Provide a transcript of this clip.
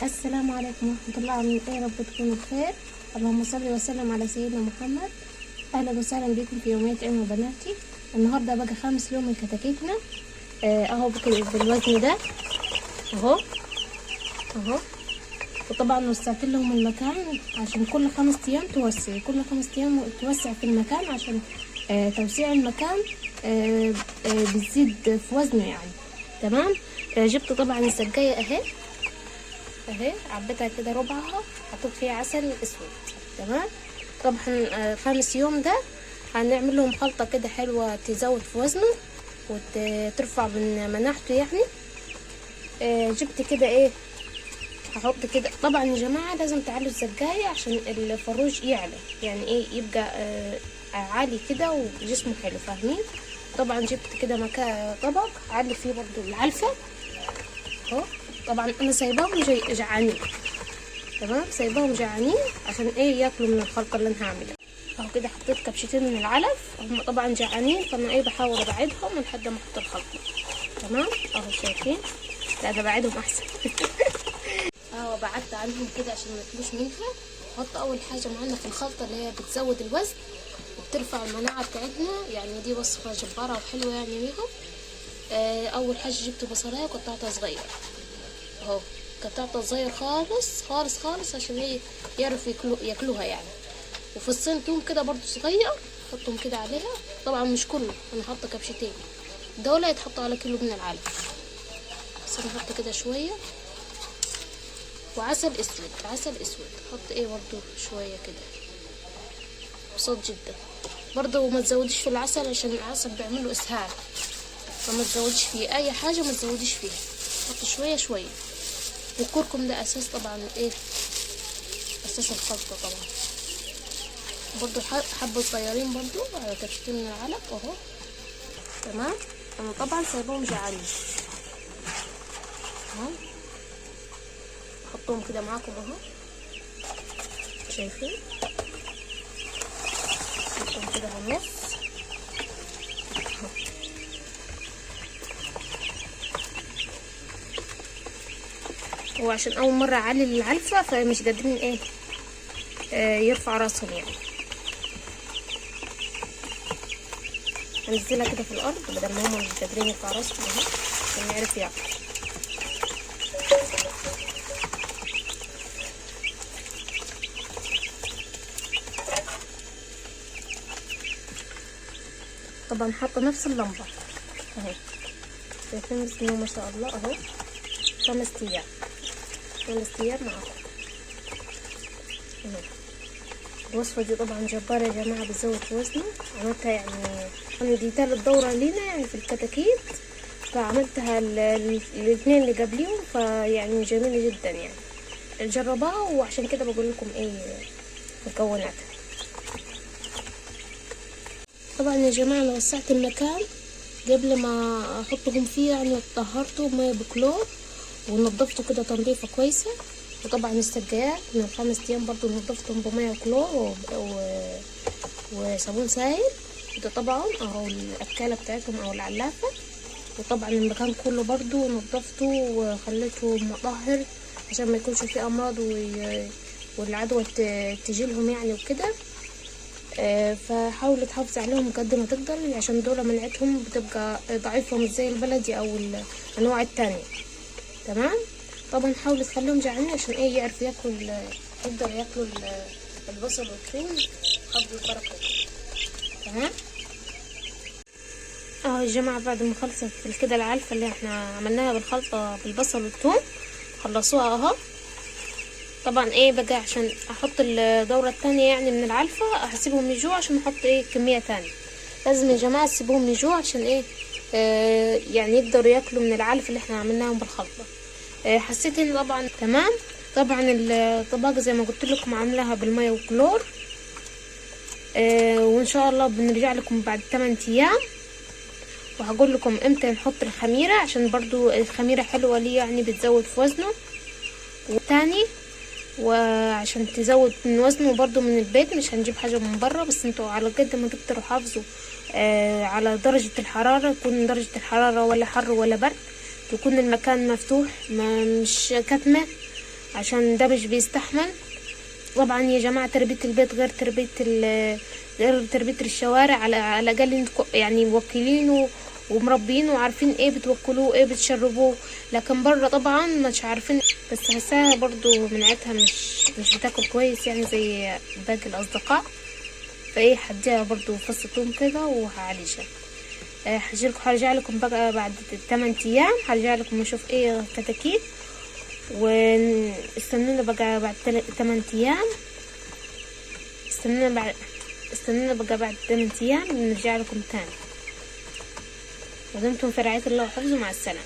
السلام عليكم ورحمة الله، عاملين ايه؟ رب تكونوا بخير. اللهم صل وسلم على سيدنا محمد. اهلا وسهلا بكم في يومية ام وبناتي. النهارده بقى خامس يوم من كتاكيتنا. اهو بالوزن ده اهو. وطبعا وسعت لهم المكان عشان كل 5 ايام توسع، كل 5 ايام توسع في المكان عشان توسيع المكان بتزيد في وزنه يعني. تمام. جبت طبعا السجاية اهي عبيتها كده ربعها، حطيت فيها عسل اسود. تمام. طبعا 5 يوم ده هنعمل لهم خلطة كده حلوة تزود في وزنه وترفع من مناعته يعني. جبت كده ايه، هحط كده. طبعا يا جماعة لازم تعلوا الزجاية عشان الفروج يعلى، يعني ايه يبقى عالي كده وجسمه حلو، فاهمين؟ طبعا جبت كده طبق علي فيه برضو العلفة اهو. طبعا انا سايباهم جعانين. تمام، سايباهم جعانين عشان ايه ياكلوا من الخلطة اللي انا هعملها اهو. كده حطيت كبشتين من العلف، هم طبعا جعانين فانا ايه بحاول ابعدهم لحد ما احط الخلطة. تمام اهو، شايفين؟ لا ده بعدهم احسن. اهو بعدت عنهم كده عشان ما ياكلوش منها. نحط اول حاجه معانا في الخلطه اللي هي بتزود الوزن وبترفع المناعه بتاعتنا، يعني دي وصفه جباره وحلوه يعني ليهم. اول حاجه جبت بصلايه وقطعتها صغير اهو، قطعتها صغير خالص خالص خالص عشان ايه يعرفوا ياكلوها يعني. وفصين توم كده برضو صغير حطهم كده عليها. طبعا مش كله، انا حاطه كبشتين دول يتحطوا على كيلو من العلف، بس انا حاطه كده شويه. وعسل اسود، عسل اسود حط ايه برضو شويه كده بسيط جدا. برضو ما تزوديش في العسل عشان العسل بيعمله اسهال، فما تزوديش فيه اي حاجه، ما تزوديش فيها، حط شويه شويه. والكركم ده اساس طبعا ايه، اساس الخلطه طبعا. برضو حبه صغيرين برضو على كبشتين من العلف اهو. تمام. انا طبعا سايبهم جعانين اهو، حطهم كده معاكم اهو، شايفين؟ حطهم كده في النص. وعشان اول مره اعلي العلفه فمش قادرين ايه يرفع راسهم يعني. هنزلها كده في الارض بدل ما هم مش قادرين يرفع راسهم اهو عشان يعرف ياكل. طبعا حاطه نفس اللمبه اهي، شايفين؟ بسم الله ما شاء الله اهو. 5 ايام معاكم اهو. الوصفه دي طبعا جباره يا جماعه، بتزود وزنه. عملتها يعني انا دي 3 دورة لينا يعني في الكتاكيت، فعملتها الاثنين اللي قبليهم، فيعني جميله جدا يعني. جربوها وعشان كده بقول لكم ايه مكوناتها. طبعا يا جماعه انا وسعت المكان قبل ما احطهم فيه يعني، طهرته بميه بكلور ونضفته كده تنظيفه كويسه. وطبعا السجايات من 5 ايام برضو نضفتهم بميه وكلور وصابون سائل كده طبعا اهو، الاكاله بتاعتهم او العلافه. وطبعا المكان كله برضو نضفته وخليته مطهر عشان ما يكونش فيه امراض والعدوى تجيلهم يعني وكده. فحاولي تحافظي عليهم قد ما تقدري عشان دول مناعتهم بتبقى ضعيفه مش زي البلدي او الانواع التانية. تمام. طبعا حاولي تخليهم جعانين عشان ايه يعرفوا يقدروا ياكلوا البصل والثوم قبل البركه. تمام اهو يا جماعه، بعد ما خلصت كده العلفه اللي احنا عملناها بالخلطه بالبصل والثوم خلصوها اهو. طبعا ايه بقى عشان احط الدورة التانية يعني من العلفة هسيبهم يجوع عشان احط ايه كمية تانية. لازم يا جماعة تسيبوهم يجوع عشان ايه يعني يقدروا ياكلوا من العلف اللي احنا عملناهم بالخلطة. حسيت ان طبعا تمام. طبعا الطباق زي ما قلت لكم عاملاها بالمية وكلور. وان شاء الله بنرجع لكم بعد 8 ايام وهقول لكم امتى نحط الخميرة، عشان برضو الخميرة حلوة ليه يعني بتزود في وزنه. وتاني وعشان تزود من وزنه برضو من البيت، مش هنجيب حاجة من برا، بس انتوا على قد ما تقدروا حافظوا على درجة الحرارة، يكون درجة الحرارة ولا حر ولا برد، يكون المكان مفتوح مش كتمة. عشان ده مش بيستحمل. طبعا يا جماعة تربية البيت غير تربية الشوارع. على الأقل انتوا يعني موكلينه ومربينه وعارفين ايه بتوكلوه ايه بتشربوه، لكن بره طبعا مش عارفين. بس حساها برضو مناعتها مش بتاكل كويس يعني زي باقي الأصدقاء. فايه هديها برضو فص ثوم كده وهعالجها. هرجع لكم بقى بعد 8 ايام، هرجع لكم اشوف ايه كتاكيت، واستنونا بقى بعد 8 ايام. استنونا بقى بعد 8 ايام نرجع لكم تاني. ودمتم في رعاية الله وحفظه. مع السلامة.